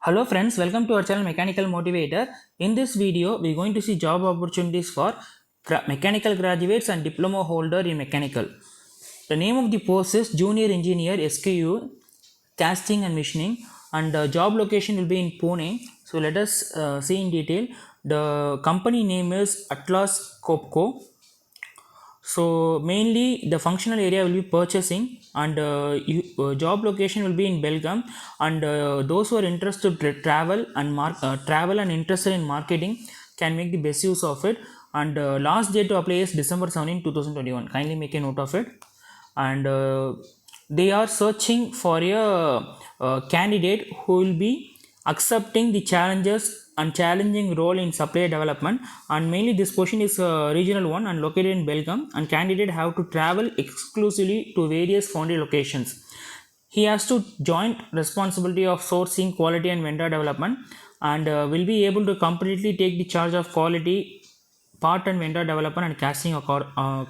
Hello friends, welcome to our channel Mechanical Motivator. In this video, we are going to see job opportunities for mechanical graduates and diploma holder in mechanical. The name of the post is Junior Engineer SKU Casting and Machining, and the job location will be in Pune. So let us see in detail. The company name is Atlas Copco. So mainly the functional area will be purchasing, and job location will be in Belgium, and those who are interested to travel and interested in marketing can make the best use of it. And last date to apply is December 17 2021. Kindly make a note of it. And they are searching for a candidate who will be accepting the challenges and challenging role in supply development, and mainly this position is a regional one and located in Belgium, and candidate have to travel exclusively to various foundry locations. He has to joint responsibility of sourcing, quality and vendor development, and will be able to completely take the charge of quality, part and vendor development and casting of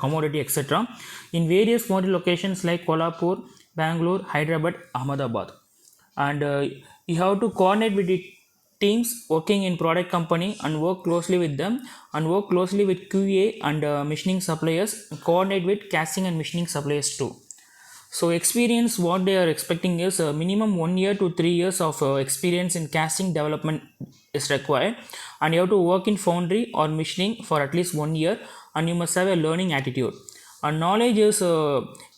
commodity etc. in various foundry locations like Kolhapur, Bangalore, Hyderabad, Ahmedabad. And you have to coordinate with the teams working in product company and work closely with them, and work closely with QA and machining suppliers, and coordinate with casting and machining suppliers too. So experience, what they are expecting is minimum 1 year to 3 years of experience in casting development is required, and you have to work in foundry or machining for at least 1 year, and you must have a learning attitude. And knowledge is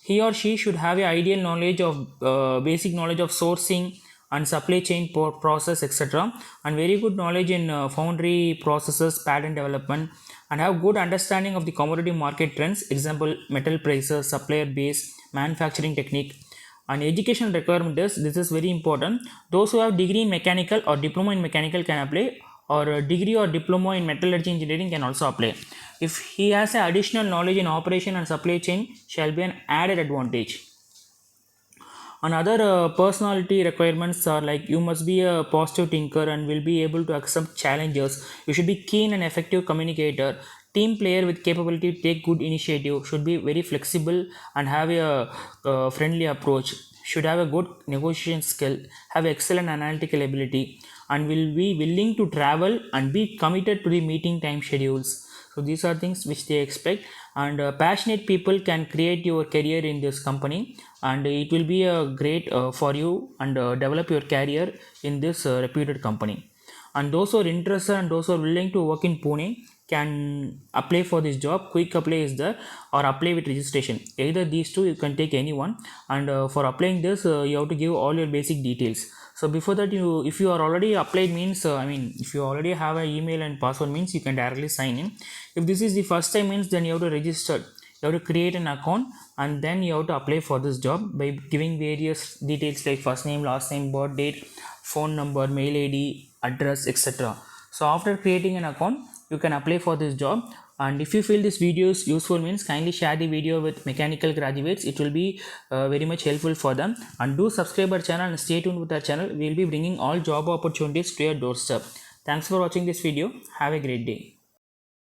he or she should have a ideal knowledge of basic knowledge of sourcing and supply chain process etc., and very good knowledge in foundry processes, pattern development, and have good understanding of the commodity market trends, example metal prices, supplier base, manufacturing technique. And educational requirement is, this is very important, those who have degree in mechanical or diploma in mechanical can apply, or a degree or diploma in metallurgy engineering can also apply. If he has a additional knowledge in operation and supply chain, shall be an added advantage. Another personality requirements are like, you must be a positive thinker and will be able to accept challenges. You should be keen and effective communicator, team player with capability to take good initiative, should be very flexible and have a friendly approach, should have a good negotiation skill, have excellent analytical ability, and will be willing to travel and be committed to the meeting time schedules. So these are things which they expect, and passionate people can create your career in this company, and it will be a great for you, and develop your career in this reputed company. And those who are interested and those who are willing to work in Pune can apply for this job. Quick apply is there, or apply with registration, either these two you can take anyone. And for applying this you have to give all your basic details. So before that, if you are already applied means, if you already have an email and password means, you can directly sign in. If this is the first time means, then you have to register, you have to create an account, and then you have to apply for this job by giving various details like first name, last name, birth date, phone number, mail ID, address etc. So after creating an account, you can apply for this job. And if you feel this video is useful means, kindly share the video with mechanical graduates, it will be very much helpful for them. And do subscribe our channel and stay tuned with our channel, we will be bringing all job opportunities to your doorstep. Thanks for watching this video, have a great day.